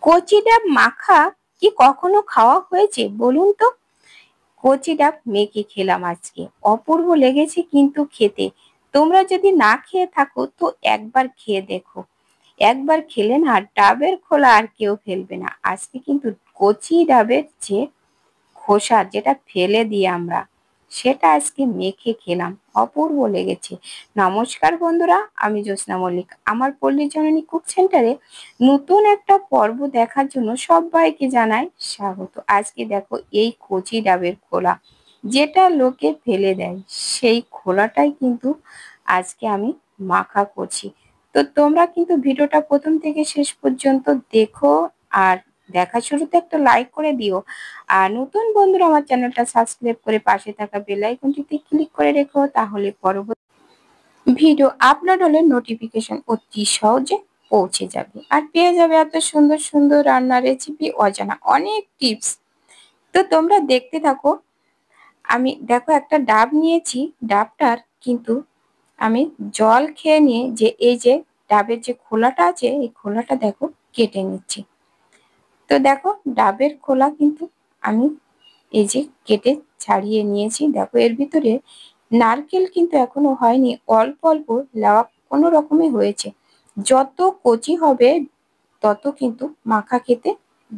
কচি ডাব মাখা কি কখনো খাওয়া হয়েছে বলুন তো? কচি ডাব মেখে খেলাম আজকে, অপূর্ব লেগেছে কিন্তু খেতে। তোমরা যদি না খেয়ে থাকো তো একবার খেয়ে দেখো। একবার খেলে না ডাবের খোলা আর কেউ ফেলবে না। আজকে কিন্তু কচি ডাবের যে খোসা যেটা ফেলে দিই আমরা, সেটা আজকে মেখে খেলাম, অপূর্ব লেগেছে। নমস্কার বন্ধুরা, আমি জ্যোৎস্না মল্লিক। আমার পল্লী জননী কুক সেন্টারে নতুন একটা পর্ব দেখার জন্য সবাইকে জানাই স্বাগত। আজকে দেখো এই কচি ডাবের খোলা যেটা লোকে ফেলে দেয়, সেই খোলাটাই কিন্তু আজকে আমি মাখা করছি। তো তোমরা কিন্তু ভিডিওটা প্রথম থেকে শেষ পর্যন্ত দেখো, আর দেখা শুরুতে একটা লাইক করে দিও। আর নতুন বন্ধুরা আমার চ্যানেলটা সাবস্ক্রাইব করে পাশে থাকা বেল আইকনটিতে ক্লিক করে রেখো, তাহলে পরবর্তী ভিডিও আপলোড হলে নোটিফিকেশন অতি সহজে পৌঁছে যাবে আর পেয়ে যাবে এত সুন্দর সুন্দর রান্নার রেসিপি, অজানা অনেক টিপস। তো তোমরা দেখতে থাকো। আমি দেখো একটা ডাব নিয়েছি, ডাবটার কিন্তু আমি জল খেয়ে নিয়ে যে এই যে ডাবের যে খোলাটা আছে, এই খোলাটা দেখো কেটে নিচ্ছি। তো দেখো ডাবের খোলা কিন্তু আমি এই যে কেটে ছাড়িয়ে নিয়েছি। দেখো এর ভিতরে নারকেল কিন্তু এখনো হয়নি, অল্প অল্প লাওয়া কোনো রকমে হয়েছে। যত কচি হবে তত কিন্তু মাখা খেতে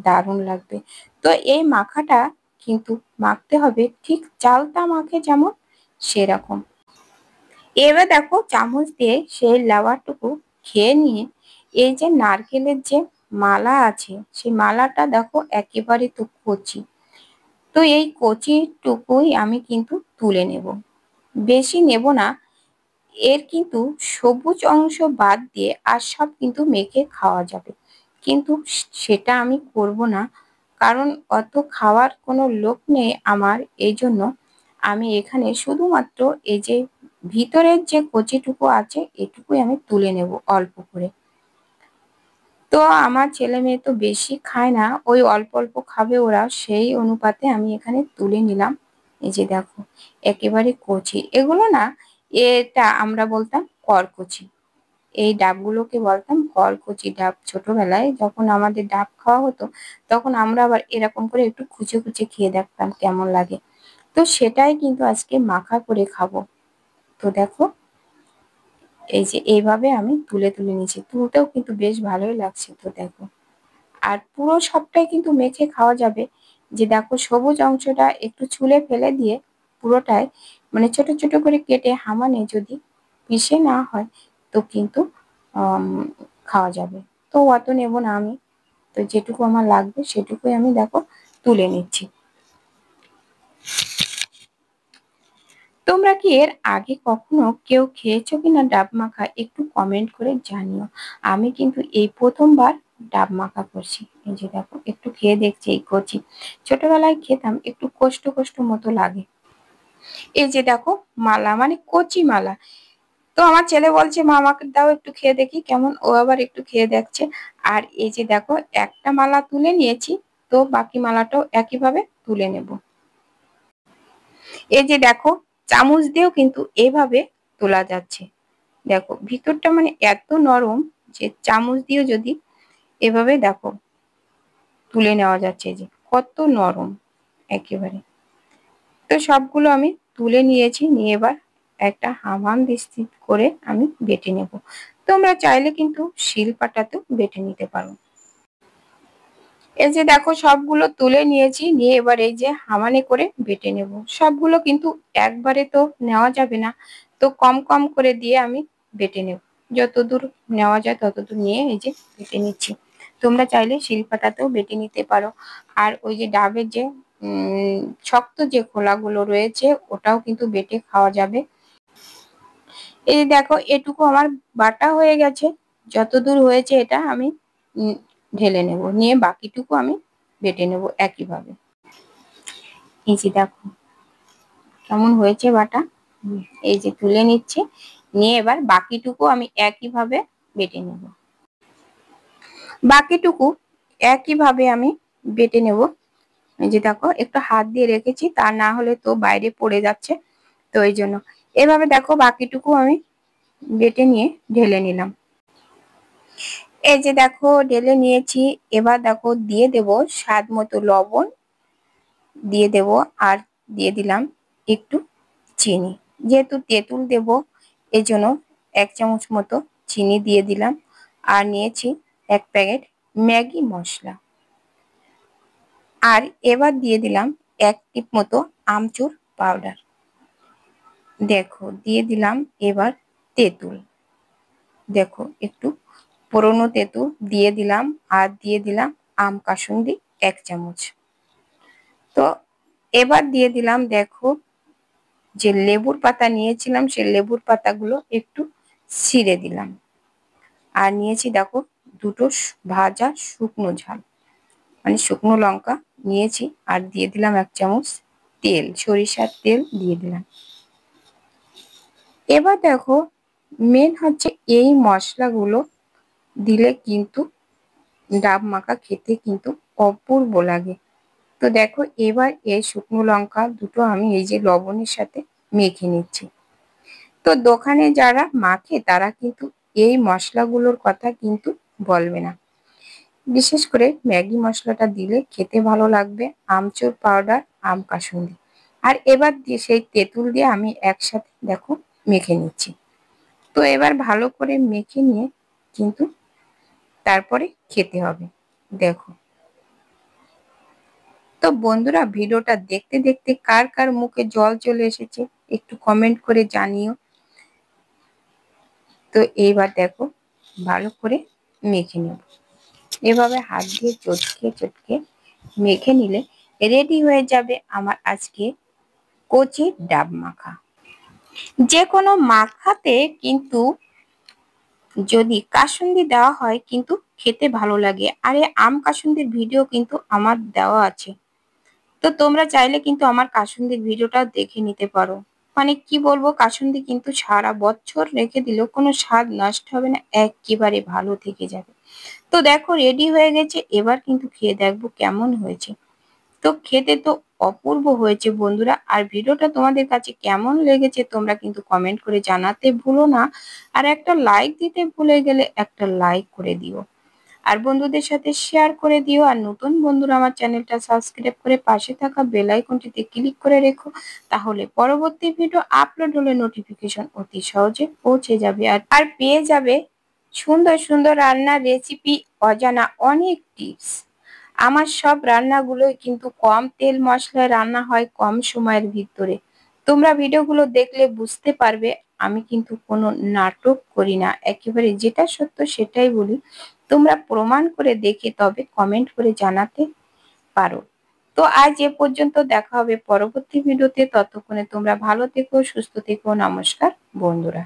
দারুণ লাগবে। তো এই মাখাটা কিন্তু মাখতে হবে ঠিক চালতা মাখে যেমন, সেরকম। এবার দেখো চামচ দিয়ে সেই লাওয়াটুকু খেয়ে নিয়ে এই যে নারকেলের যে মালা আছে, সেই মালাটা দেখো একেবারে তো কচি। তো এই কচিটুকুই আমি কিন্তু তুলে নেব, বেশি নেব না। এর কিন্তু সবুজ অংশ বাদ দিয়ে আর সব কিন্তু মেখে খাওয়া যাবে, কিন্তু সেটা আমি করব না, কারণ অত খাওয়ার কোনো লোক নেই আমার। এই জন্য আমি এখানে শুধুমাত্র এই যে ভিতরের যে কচিটুকু আছে এটুকুই আমি তুলে নেব অল্প করে। তো আমার ছেলে মেয়ে তো বেশি খায় না, ওই অল্প অল্প খাবে ওরা, সেই অনুপাতে আমি এখানে তুলে নিলাম। এই যে দেখো একেবারে কচি, এগুলো না, এটা আমরা বলতাম করকচি। এই ডাবগুলোকে বলতাম করকচি ডাব। ছোটবেলায় যখন আমাদের ডাব খাওয়া হতো, তখন আমরা আবার এরকম করে একটু খুঁচে খুঁচে খেয়ে দেখতাম কেমন লাগে। তো সেটাই কিন্তু আজকে মাখা করে খাবো। তো দেখো এই যে এইভাবে আমি তুলে তুলে নিচ্ছি, তুলতেও কিন্তু বেশ ভালোই লাগছে। তো দেখো আর পুরো সবটাই কিন্তু মেখে খাওয়া যাবে। যে দেখো সবুজ অংশটা একটু ছুলে ফেলে দিয়ে পুরোটাই মানে ছোট ছোট করে কেটে হামানে যদি পিষে না হয় তো কিন্তু খাওয়া যাবে। তো অত নেব না আমি, তো যেটুকু আমার লাগবে সেটুকুই আমি দেখো তুলে নিচ্ছি। তোমরা কি এর আগে কখনো কেউ খেয়েছো কিনা ডাব মাখা একটু কমেন্ট করে জানিও। আমি কিন্তু এই প্রথমবার ডাব মাখা করছি। এই যে দেখো একটু খেয়ে দেখছি, এই কচি, ছোটবেলায় খেতাম, একটু কষ্ট কষ্ট মতো লাগে। এই যে দেখো মালা মানে কচি মালা। তো আমার ছেলে বলছে মা আমাকে দাও একটু খেয়ে দেখি কেমন, ও আবার একটু খেয়ে দেখছে। আর এই যে দেখো একটা মালা তুলে নিয়েছি, তো বাকি মালাটাও একইভাবে তুলে নেব। এই যে দেখো চামচ দিয়েও কিন্তু এভাবে তোলা যাচ্ছে। দেখো ভিতরটা মানে এত নরম যে চামচ দিয়েও যদি এভাবে দেখো তুলে নেওয়া যাচ্ছে, যে কত নরম একেবারে। তো সবগুলো আমি তুলে নিয়েছি, নিয়ে এবার একটা হামান দিস্তি করে আমি বেটে নেব। তোমরা চাইলে কিন্তু শিলপাটাতেও বেটে নিতে পারো। এই যে দেখো সবগুলো তুলে নিয়েছি, নিয়ে এবার এই যে হামানে করে বেটে নেব। সবগুলো কিন্তু একবারে তো নেওয়া যাবে না, তো কম কম করে দিয়ে আমি বেটে নেব। যতদূর নেওয়া যায় ততদূর নিয়ে এই যে বেটে নিচ্ছি। তোমরা চাইলে শিলপাটাতেও বেটে নিতে পারো। আর ওই যে ডাবের যে শক্ত যে খোলাগুলো রয়েছে ওটাও কিন্তু বেটে খাওয়া যাবে। এই দেখো এটুকু আমার বাটা হয়ে গেছে, যতদূর হয়েছে এটা আমি ঢেলে নেব, নিয়ে বাকিটুকু আমি বেটে নেব একইভাবে। এই যে দেখো কেমন হয়েছে বাটা, এই যে তুলে নিচ্ছি, নিয়ে এবার বাকিটুকু আমি একইভাবে বেটে নেব। বাকিটুকু একইভাবে আমি বেটে নেব। এই যে দেখো একটু হাত দিয়ে রেখেছি, তা না হলে তো বাইরে পড়ে যাচ্ছে, তো এই জন্য এভাবে দেখো বাকিটুকু আমি বেটে নিয়ে ঢেলে নিলাম। এই যে দেখো ঢেলে নিয়েছি। এবার দেখো দিয়ে দেব স্বাদ মতো লবণ দিয়ে দেব, আর দিয়ে দিলাম একটু চিনি। যেহেতু তেঁতুল দেব এজন্য 1 চামচ মতো চিনি দিয়ে দিলাম। আর নিয়েছি 1 প্যাকেট ম্যাগি মশলা। আর এবার দিয়ে দিলাম 1 টিপ মতো আমচুর পাউডার। দেখো দিয়ে দিলাম এবার তেঁতুল। দেখো একটু পুরনো তেঁতুল দিয়ে দিলাম। আর দিয়ে দিলাম আম কাসুন্দি 1 চামচ। তো এবার দিয়ে দিলাম দেখো যে লেবুর পাতা নিয়েছিলাম সেই লেবুর পাতাগুলো একটু ছিঁড়ে দিলাম। আর নিয়েছি দেখো দুটো ভাজা শুকনো ঝাল, মানে শুকনো লঙ্কা নিয়েছি। আর দিয়ে দিলাম 1 চামচ তেল, সরিষার তেল দিয়ে দিলাম। এবার দেখো মেন হচ্ছে এই মশলাগুলো দিলে কিন্তু ডাব মাখা খেতে কিন্তু অপূর্ব লাগে। তো দেখো এবার এই শুকনো লঙ্কা দুটো আমি এই যে লবণের সাথে মেখে নিচ্ছি। তো দোকানে যারা মাখে তারা কিন্তু এই মশলাগুলোর কথা কিন্তু বলবে না। বিশেষ করে ম্যাগি মশলাটা দিলে খেতে ভালো লাগবে, আমচুর পাউডার, আম কাসুন্দি। আর এবার দিয়ে সেই তেঁতুল দিয়ে আমি একসাথে দেখো মেখে নিচ্ছি। তো এবার ভালো করে মেখে নিয়ে কিন্তু তারপরে খেতে হবে। দেখো তো বন্ধুরা ভিডিওটা দেখতে দেখতে কার কার মুখে জল চলে এসেছে একটু কমেন্ট করে জানিও। তো এইবার দেখো ভালো করে মেখে নেব। এভাবে হাত দিয়ে চটকে চটকে মেখে নিলে রেডি হয়ে যাবে আমার আজকে কচি ডাব মাখা। যে কোনো মাখাতে কিন্তু যদি কাসুন্দি দেওয়া হয় কিন্তু খেতে ভালো লাগে। আর এই আম কাসুন্দির ভিডিও কিন্তু আমার দেওয়া আছে। তো তোমরা চাইলে কিন্তু আমার কাসুন্দির ভিডিওটাও দেখে নিতে পারো। মানে কি বলবো, কাসুন্দি কিন্তু সারা বছর রেখে দিলেও কোনো স্বাদ নষ্ট হবে না, একেবারে ভালো থেকে যাবে। তো দেখো রেডি হয়ে গেছে, এবার কিন্তু খেয়ে দেখবো কেমন হয়েছে। তো খেতে তো অপূর্ব হয়েছে বন্ধুরা। আর ভিডিওটা তোমাদের কাছে কেমন লেগেছে তোমরা কিন্তু কমেন্ট করে জানাতে ভুলো না। আর একটা লাইক দিতে ভুলে গেলে একটা লাইক করে দিও। আর বন্ধুদের সাথে শেয়ার করে দিও। আর নতুন বন্ধুরা আমার চ্যানেলটা সাবস্ক্রাইব করে পাশে থাকা বেল আইকনটিতে ক্লিক করে রেখো, তাহলে পরবর্তী ভিডিও আপলোড হলে নোটিফিকেশন অতি সহজে পৌঁছে যাবে। আর পেয়ে যাবে সুন্দর সুন্দর রান্নার রেসিপি, অজানা অনেক টিপস। আমার সব রান্নাগুলোই কিন্তু কম তেল মশলায় রান্না হয়, কম সময়ের ভিতরে। তোমরা ভিডিওগুলো দেখলে বুঝতে পারবে আমি কিন্তু কোনো নাটক করি না, একেবারে যেটা সত্য সেটাই বলি। তোমরা প্রমাণ করে দেখে তবে কমেন্ট করে জানাতে পারো। তো আজ এ পর্যন্ত, দেখা হবে পরবর্তী ভিডিওতে। ততক্ষণে তোমরা ভালো থেকো, সুস্থ থেকো। নমস্কার বন্ধুরা।